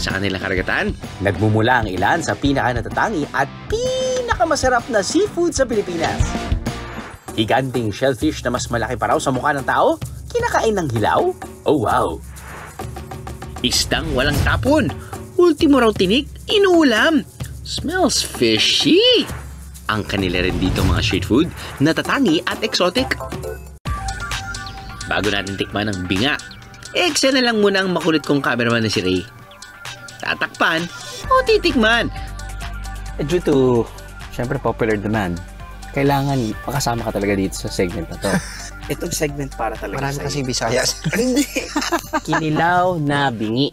sa kanilang karagatan. Nagmumula ang ilan sa pinaka-natatangi at pinakamasarap na seafood sa Pilipinas. Higanting shellfish na mas malaki pa raw sa mukha ng tao, kinakain ng hilaw? Oh wow! Isdang walang tapon. Ultimo raw tinik, inuulam. Smells fishy. Ang kanila rin dito mga street food, natatangi at exotic. Bago natin tikman ang binga, eksena na lang muna ang makulit kong cameraman na si Ray. Tatakpan o titikman? Due to, syempre, popular demand, kailangan makasama ka talaga dito sa segment na to. Itong segment para talaga Marami sa'yo. kasing Visayas. Hindi. Kinilaw na bingi.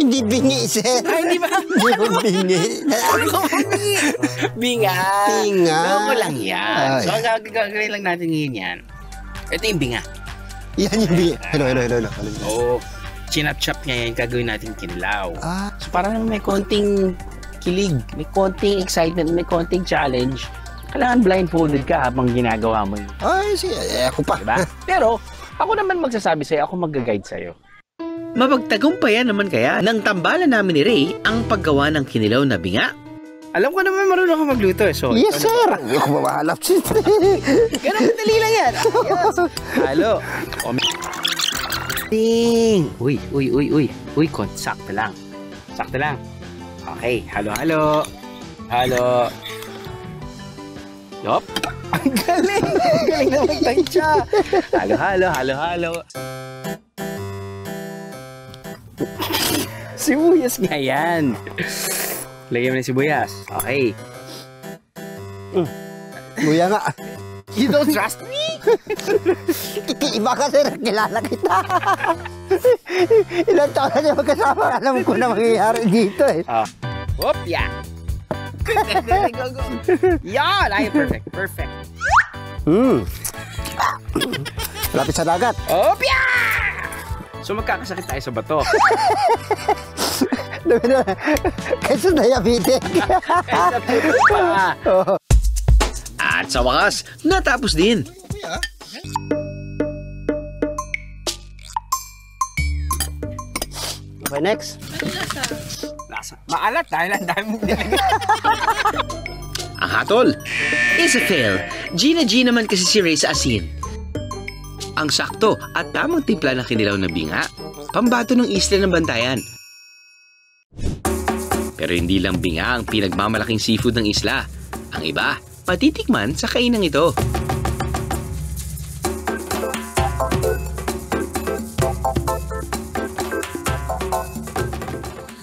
Hindi bingi, sir. Ay, hindi ba? Hindi ko bingi. Binga. Binga. Loko lang yan. Ay. So, gagawin lang natin ngayon yan. Ito yung binga. Yan yung bingi. Hello. Oo. Chinap-chop niya yan, gagawin natin kinilaw. Ah, So, parang may konting kilig, may konting excitement, may konting challenge. Kailangan blindfolded ka habang ginagawa mo yun. ay, sige. Ako pa. Diba? Pero, ako naman magsasabi sa'yo, ako mag-guide sa'yo. Mapagtagumpayan naman kaya ng tambalan namin ni Ray ang paggawa ng kinilaw na binga? Alam ko naman marunong ka magluto eh. So, Yes, sir. Hindi ako mabahalap, sir. ganun dali lang yan. Yes. Halo. Ding! Uy. Sakto lang. Sakto lang. Okay, halo. Yup. Ang galing! Ang galing na magtansya. Halo. Sibuyas nga yan. Lagyan mo ng sibuyas. Okay. Buya nga. You don't trust me? Iba ka, sir. Kilala kita. Ilang taon na niya magkasama. Alam ko na mangyayari dito eh. Whoop, yeah. Go. Yan! Ay, perfect. Lapit sa dagat. Whoop, yeah! So, magkakasakit tayo sa bato. Kaysa diabetes. At sa wakas, natapos din. Okay, next. Lasa. Maalat dahil ang dami mong nilagay. Ang hatol is a fail. Gina naman kasi si Ray sa asin. Ang sakto at tamang timpla ng kinilaw na binga, pambato ng isla ng Bantayan. Pero hindi lang binga ang pinagmamalaking seafood ng isla. Ang iba, patitikman sa kainang ito.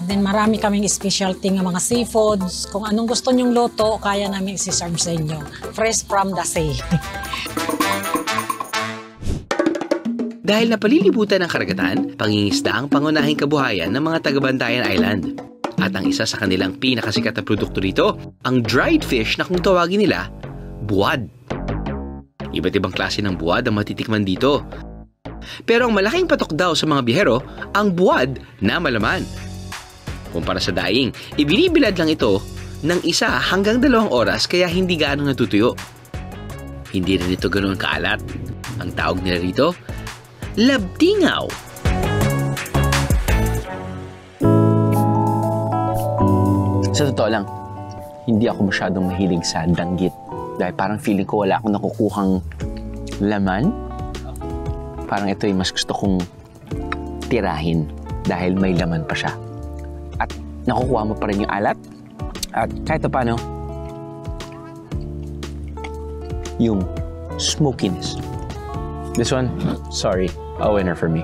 Then marami kaming specialty ng mga seafoods. Kung anong gusto nyong luto, kaya namin isi-serve sa inyo. Fresh from the sea. Dahil napalilibutan ng karagatan, pangingisda ang pangunahing kabuhayan ng mga taga-Bantayan Island. At ang isa sa kanilang pinakasikat na produkto rito, ang dried fish na kung tawagin nila, buwad. Iba't ibang klase ng buwad ang matitikman dito. Pero ang malaking patok daw sa mga bihero, ang buwad na malaman. Kumpara sa daing, ibinibilad lang ito ng 1 hanggang 2 oras kaya hindi gaano natutuyo. Hindi rin ito ganoon kaalat. Ang tawag nila rito, labtingaw. Sa totoo lang, hindi ako masyadong mahilig sa danggit. Dahil parang feeling ko wala akong nakukuhang laman. Parang ito yung mas gusto kong tirahin dahil may laman pa siya. At nakukuha mo pa rin yung alat. At kahit pa paano, yung smokiness. This one, sorry, a winner for me.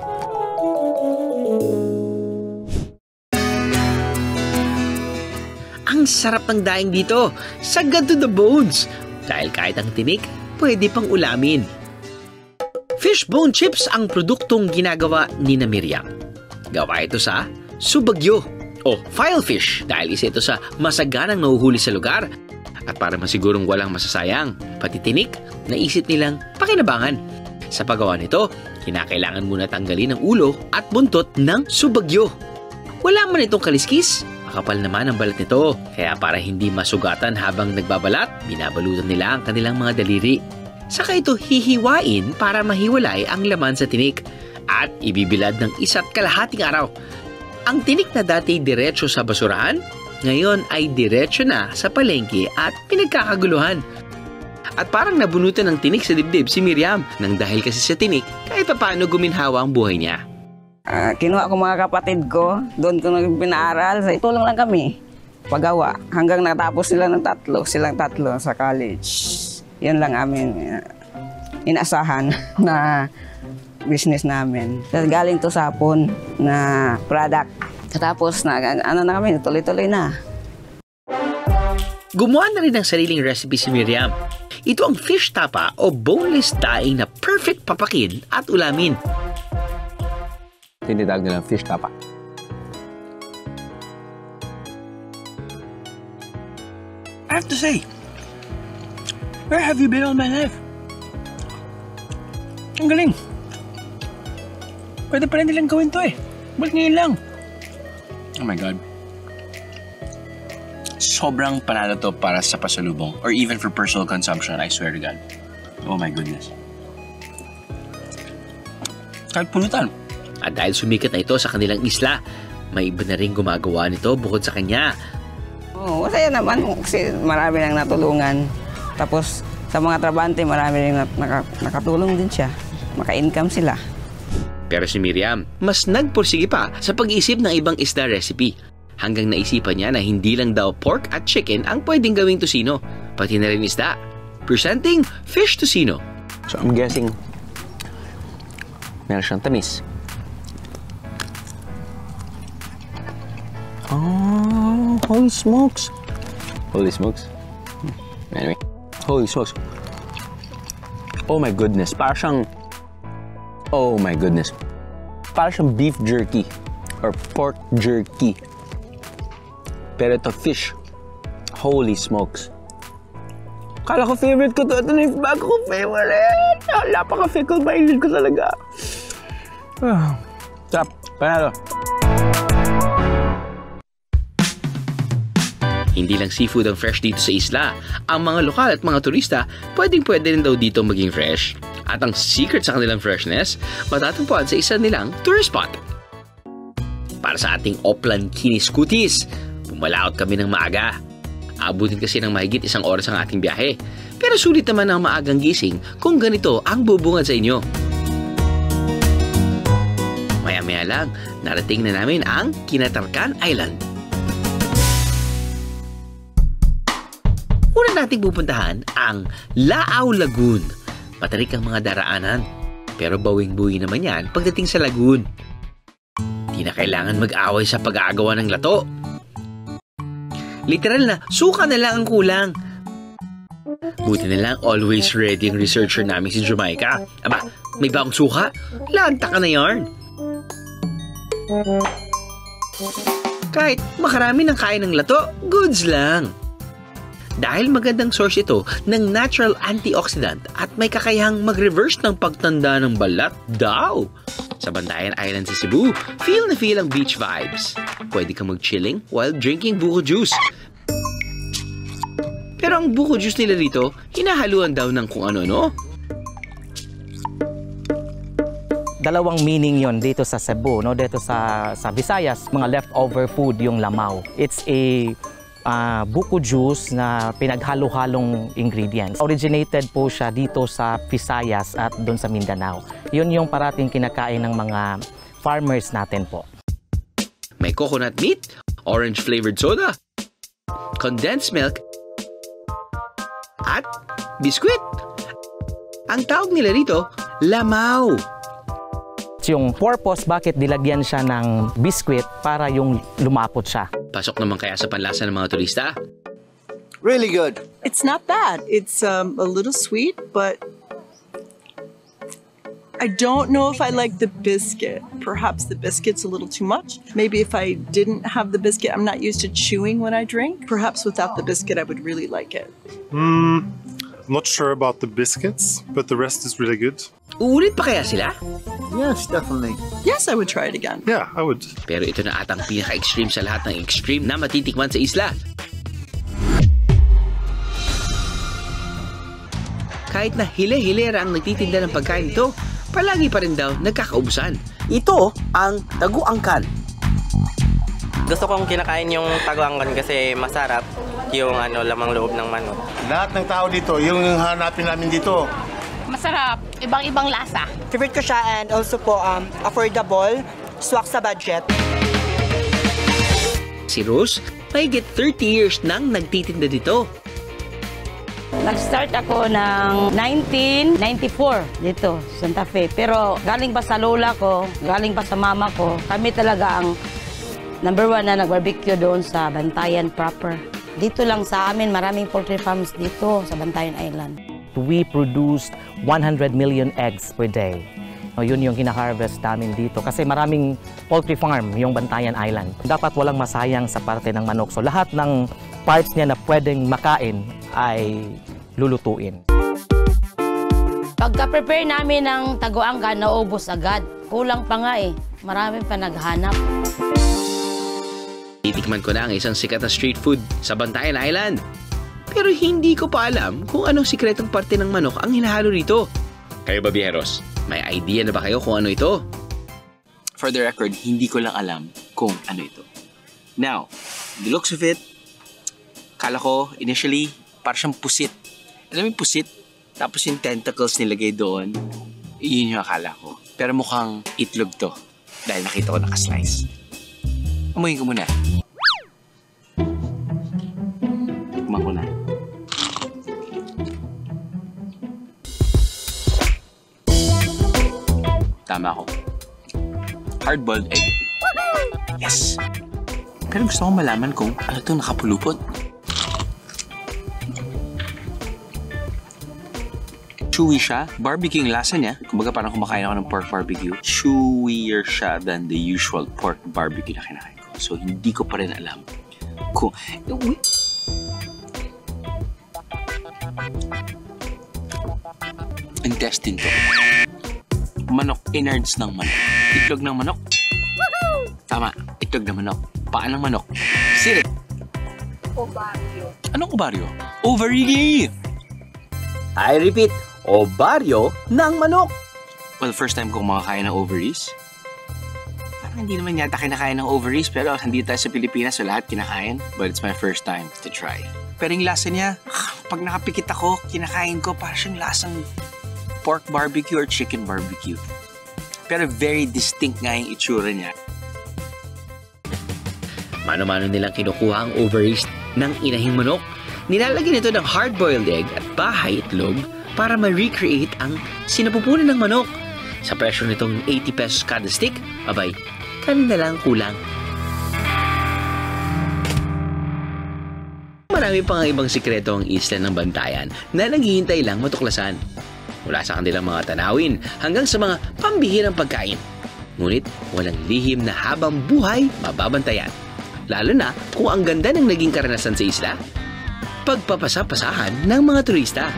Ang sarap ng daing dito, sagad to the bones. Dahil kahit ang tinik, pwede pang ulamin. Fishbone chips ang produktong ginagawa ni na Miriam. Gawa ito sa subagyo o filefish dahil isa ito sa masaganang nahuhuli sa lugar. At para masigurong walang masasayang, pati tinik, naisip nilang pakinabangan. Sa paggawa nito, kinakailangan muna tanggalin ang ulo at buntot ng subagyo. Wala man itong kaliskis, makapal naman ang balat nito. Kaya para hindi masugatan habang nagbabalat, binabalutan nila ang kanilang mga daliri. Saka ito hihiwain para mahiwalay ang laman sa tinik. at ibibilad ng 1.5 araw. Ang tinik na dati diretso sa basurahan, ngayon ay diretso na sa palengke at pinagkakaguluhan. At parang nabunutan ng tinik sa dibdib si Miriam nang dahil kasi sa tinik kahit paano guminhawa ang buhay niya. Kinuha ko mga kapatid ko, doon ko pinaaral, sa itulong lang kami. Pagawa, hanggang natapos silang tatlo sa college. Yan lang amin inasahan na business namin. Galing to sapon na product. Tapos na kami, tuloy-tuloy na. Gumawa na rin ng sariling recipe si Miriam. Ito ang fish tapa o boneless daing na perfect papakin at ulamin. Tinitawag nilang fish tapa. I have to say, where have you been all my life? Ang galing. Pwede pa rin nilang gawin to eh. Ba't ngayon lang? Oh my God. Sobrang panalo to para sa pasalubong or even for personal consumption, I swear to God. Oh my goodness. Kahit pulutan. At dahil sumikat na ito sa kanilang isla, may iba na rin gumagawa nito bukod sa kanya. Oh, masaya naman kasi marami nang natulungan. Tapos sa mga trabante, marami rin nakatulong din siya. Maka-income sila. Pero si Miriam, mas nagpursige pa sa pag-iisip ng ibang isda recipe. Hanggang naisipan niya na hindi lang daw pork at chicken ang pwedeng gawing tocino, pati na rin isda. Presenting fish tocino. So I'm guessing meron siyang tamis. Oh, holy smokes. Holy smokes? Anyway, holy smokes. Oh my goodness, parang siyang... Oh my goodness. Parang siyang beef jerky or pork jerky. Pero ito fish. Holy smokes. Kala ko favorite ko to. Ito na yung bago ko favorite. Napaka-fickle minded ko talaga. Sarap. Panalo. Hindi lang seafood ang fresh dito sa isla. Ang mga lokal at mga turista, pwede rin daw dito maging fresh. At ang secret sa kanilang freshness, matatagpuan sa isa nilang tourist spot. Para sa ating Oplan Kinis-Kutis, pumalaot kami ng maaga. Abutin kasi ng mahigit 1 oras ang ating biyahe. Pero sulit naman ang maagang gising kung ganito ang bubungad sa inyo. Maya-maya lang, narating na namin ang Kinatarkan Island. Una nating pupuntahan ang Laaw Lagoon. Matarik ang mga daraanan, pero bawing-buwi naman yan pagdating sa lagoon. Di na kailangan mag-away sa pag-aagawa ng lato. Literal na, suka na lang ang kulang. Buti na lang always ready ang researcher namin si Jamaica. Aba, may bagong suka? Lanta ka na yarn. Kahit makarami ng kain ng lato, goods lang. Dahil magandang source ito ng natural antioxidant at may kakayahang mag-reverse ng pagtanda ng balat daw. Sa Bantayan Island sa Cebu, feel na feel ang beach vibes. Pwede kang mag-chilling while drinking buko juice. Pero ang buko juice nila dito, hinahaluan daw ng kung ano-ano. Dalawang meaning yon dito sa Cebu, no? Dito sa Visayas, mga leftover food yung lamaw. It's a buko juice na pinaghalo-halong ingredients. Originated po siya dito sa Visayas at doon sa Mindanao. Yun yung parating kinakain ng mga farmers natin po. May coconut meat, orange-flavored soda, condensed milk, at biskwit. Ang tawag nila rito, lamaw. Yung purpose bakit dilagyan siya ng biskwit para yung lumapot siya. Pasok naman kaya sa panlasa ng mga turista? Really good. It's not bad. It's a little sweet, but I don't know if I like the biscuit. Perhaps the biscuit's a little too much. Maybe if I didn't have the biscuit, I'm not used to chewing when I drink. Perhaps without the biscuit, I would really like it. I'm not sure about the biscuits, but the rest is really good. Uulit pa kaya sila? Yes, definitely. Yes, I would try it again. Yeah, I would. Pero ito na atang pinaka-extreme sa lahat ng extreme na matitikman sa isla. Kahit na hile-hilera ang nagtitinda ng pagkain ito, palagi pa rin daw nagkakaubusan. Ito ang taguangkan. Gusto kong kinakain yung taguangkan kasi masarap yung lamang loob ng manok. Lahat ng tao dito, yung hanapin namin dito. Masarap, ibang-ibang lasa. Favorite ko siya and also po affordable, swak sa budget. Si Rose, mahigit 30 years nang nagtitinda dito. Nag-start ako ng 1994 dito, Santa Fe. Pero galing pa sa lola ko, galing pa sa mama ko, kami talaga ang number 1 na nag-barbecue doon sa Bantayan proper. Dito lang sa amin, maraming poultry farms dito sa Bantayan Island. We produced 100 million eggs per day. Yun yung kina-harvest namin dito kasi maraming poultry farm yung Bantayan Island. Dapat walang masayang sa parte ng manok. So lahat ng parts niya na pwedeng makain ay lulutuin. Pagka-prepare namin ng taguangkan, naubos agad. Kulang pa nga eh. Marami pa naghanap. Titikman ko na ang isang sikat na street food sa Bantayan Island. Pero hindi ko pa alam kung anong sikretong parte ng manok ang hinahalo rito. Kayo ba, Bieros? May idea na ba kayo kung ano ito? For the record, hindi ko lang alam kung ano ito. Now, the looks of it, kala ko initially parang siyang pusit. Alam mo yung pusit? Tapos yung tentacles nilagay doon. Yun yung akala ko. Pero mukhang itlog to. Dahil nakita ko nakaslice. Amuyin ko muna. Tikman ko na. Tama ako. Hard-boiled egg. Yes! Pero gusto kong malaman kung ano itong nakapulupot. Chewy siya. Barbecue yung lasa niya. Kumbaga parang kumakain ako ng pork barbecue. Chewier siya than the usual pork barbecue na kinakain ko. So, hindi ko pa rin alam kung... Intestine to. Manok. Innards ng manok. Itlog ng manok. Tama. Itlog ng manok. Paa ng manok. Sirit. Ovaryo. Anong ovaryo? Ovary! I repeat, ovaryo ng manok. Well, first time kong makakain ng ovaries. Parang hindi naman yata kinakain ng ovaries, pero hindi tayo sa Pilipinas, so lahat kinakain. But it's my first time to try. Pero yung lasa niya, pag nakapikit ako, kinakain ko, parang siyang lasang pork barbecue or chicken barbecue. Pero very distinct nga yung itsura niya. Mano-mano nilang kinukuha ang ovaries ng inahing manok. Nilalagyan ito ng hard-boiled egg at bahay itlog para ma-recreate ang sinapupunan ng manok. Sa presyo nitong 80 pesos kada stick, abay, kanin na lang kulang. Marami pa nga ibang sikreto ang isla ng Bantayan na naghihintay lang matuklasan. Mula sa kanilang mga tanawin hanggang sa mga pambihirang pagkain. Ngunit walang lihim na habang buhay mababantayan. Lalo na kung ang ganda ng naging karanasan sa isla, pagpapasa-pasahan ng mga turista.